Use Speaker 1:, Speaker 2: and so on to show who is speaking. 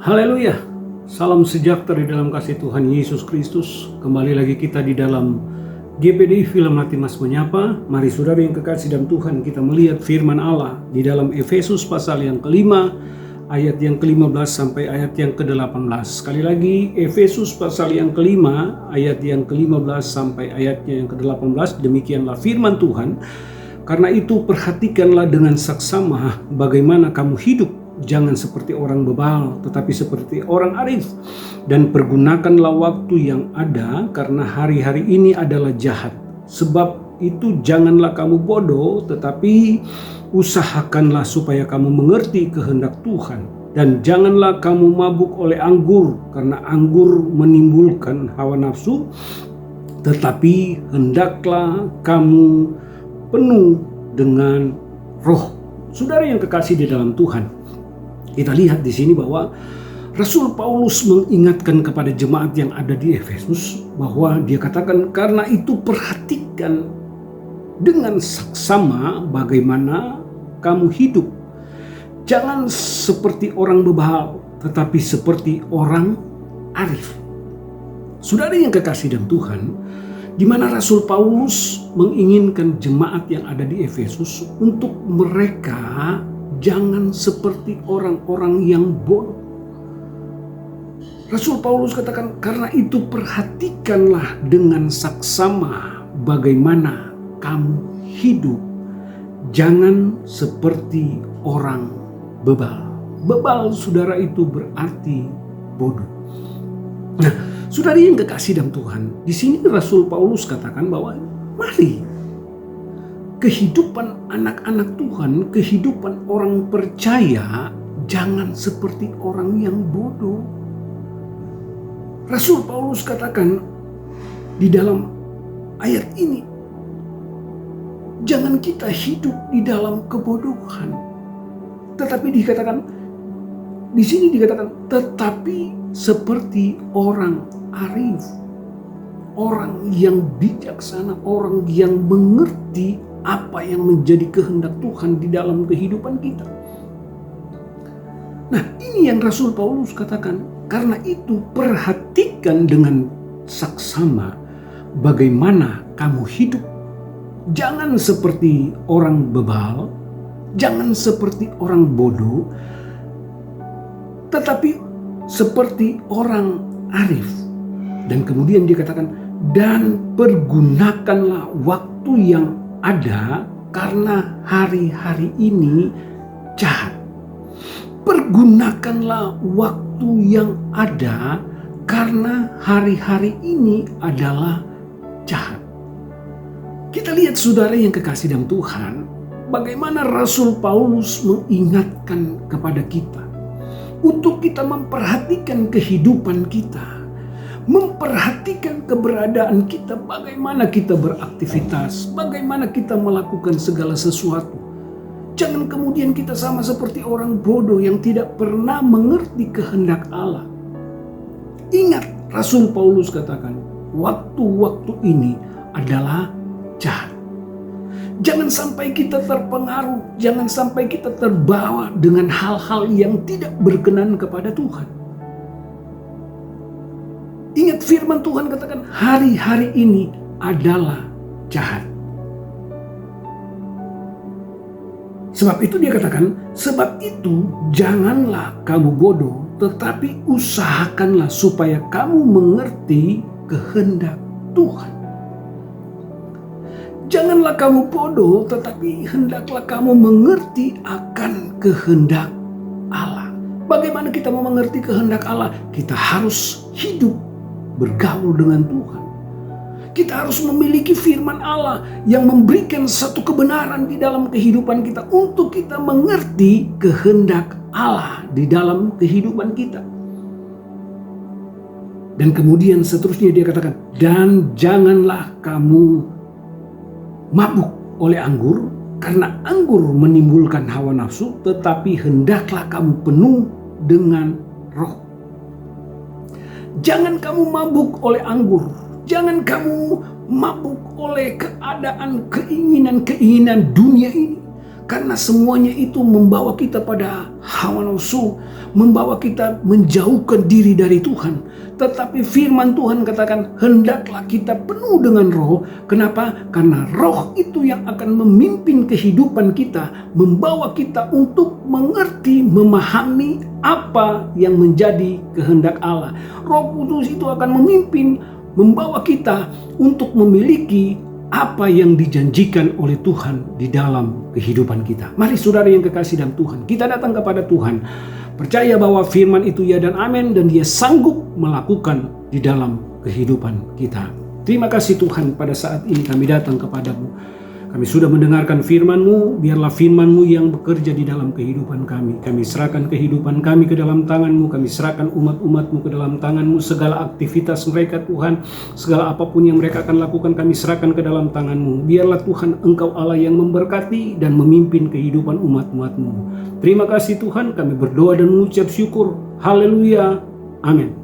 Speaker 1: Haleluya, salam sejahtera di dalam kasih Tuhan Yesus Kristus. Kembali lagi kita di dalam GPDI Film Latimas Menyapa. Mari saudara yang kekasih dalam Tuhan, kita melihat firman Allah di dalam Efesus pasal yang kelima, ayat yang ke-15 sampai ayat yang ke-18. Sekali lagi, Efesus pasal yang kelima, ayat yang ke-15 sampai ayatnya yang ke-18. Demikianlah firman Tuhan. Karena itu perhatikanlah dengan saksama bagaimana kamu hidup. Jangan seperti orang bebal, tetapi seperti orang arif. Dan pergunakanlah waktu yang ada, karena hari-hari ini adalah jahat. Sebab itu janganlah kamu bodoh, tetapi usahakanlah supaya kamu mengerti kehendak Tuhan. Dan janganlah kamu mabuk oleh anggur, karena anggur menimbulkan hawa nafsu. Tetapi hendaklah kamu penuh dengan roh. Saudara yang kekasih di dalam Tuhan, kita lihat di sini bahwa Rasul Paulus mengingatkan kepada jemaat yang ada di Efesus bahwa dia katakan, karena itu perhatikan dengan saksama bagaimana kamu hidup. Jangan seperti orang bebal, tetapi seperti orang arif. Saudara yang kekasih dalam Tuhan, di mana Rasul Paulus menginginkan jemaat yang ada di Efesus untuk mereka jangan seperti orang-orang yang bodoh. Rasul Paulus katakan, karena itu perhatikanlah dengan saksama bagaimana kamu hidup. Jangan seperti orang bebal. Bebal, saudara, itu berarti bodoh. Nah, saudara yang kekasih dalam Tuhan, di sini Rasul Paulus katakan bahwa mari kehidupan anak-anak Tuhan, kehidupan orang percaya, jangan seperti orang yang bodoh. Rasul Paulus katakan di dalam ayat ini, jangan kita hidup di dalam kebodohan. Tetapi di sini dikatakan, tetapi seperti orang arif, orang yang bijaksana, orang yang mengerti apa yang menjadi kehendak Tuhan di dalam kehidupan kita. Nah, ini yang Rasul Paulus katakan, karena itu perhatikan dengan saksama bagaimana kamu hidup. Jangan seperti orang bebal, jangan seperti orang bodoh, tetapi seperti orang arif. Dan kemudian dikatakan, dan pergunakanlah waktu yang ada, karena hari-hari ini jahat. Pergunakanlah waktu yang ada, karena hari-hari ini adalah jahat. Kita lihat saudara yang kekasih dalam Tuhan, bagaimana Rasul Paulus mengingatkan kepada kita untuk kita memperhatikan kehidupan kita, memperhatikan keberadaan kita, bagaimana kita beraktivitas, bagaimana kita melakukan segala sesuatu. Jangan kemudian kita sama seperti orang bodoh yang tidak pernah mengerti kehendak Allah. Ingat, Rasul Paulus katakan, waktu-waktu ini adalah jahat. Jangan sampai kita terpengaruh, jangan sampai kita terbawa dengan hal-hal yang tidak berkenan kepada Tuhan. Ingat firman Tuhan katakan, hari-hari ini adalah jahat. Sebab itu dia katakan, sebab itu janganlah kamu bodoh, tetapi usahakanlah supaya kamu mengerti kehendak Tuhan. Janganlah kamu bodoh, tetapi hendaklah kamu mengerti akan kehendak Allah. Bagaimana kita mau mengerti kehendak Allah? Kita harus hidup bergaul dengan Tuhan. Kita harus memiliki firman Allah yang memberikan satu kebenaran di dalam kehidupan kita untuk kita mengerti kehendak Allah di dalam kehidupan kita. Dan kemudian seterusnya dia katakan, dan janganlah kamu mabuk oleh anggur, karena anggur menimbulkan hawa nafsu, tetapi hendaklah kamu penuh dengan roh. Jangan kamu mabuk oleh anggur. Jangan kamu mabuk oleh keadaan, keinginan-keinginan dunia ini. Karena semuanya itu membawa kita pada hawa nafsu, membawa kita menjauhkan diri dari Tuhan. Tetapi firman Tuhan katakan, hendaklah kita penuh dengan roh. Kenapa? Karena roh itu yang akan memimpin kehidupan kita, membawa kita untuk mengerti, memahami apa yang menjadi kehendak Allah. Roh Kudus itu akan memimpin, membawa kita untuk memiliki apa yang dijanjikan oleh Tuhan di dalam kehidupan kita. Mari saudara yang kekasih dalam Tuhan, kita datang kepada Tuhan, percaya bahwa firman itu ya dan amin, dan Dia sanggup melakukan di dalam kehidupan kita. Terima kasih Tuhan, pada saat ini kami datang kepadamu. Kami sudah mendengarkan firman-Mu, biarlah firman-Mu yang bekerja di dalam kehidupan kami. Kami serahkan kehidupan kami ke dalam tangan-Mu, kami serahkan umat-umat-Mu ke dalam tangan-Mu, segala aktivitas mereka Tuhan, segala apapun yang mereka akan lakukan kami serahkan ke dalam tangan-Mu. Biarlah Tuhan Engkau Allah yang memberkati dan memimpin kehidupan umat-umat-Mu. Terima kasih Tuhan, kami berdoa dan mengucap syukur. Haleluya, amin.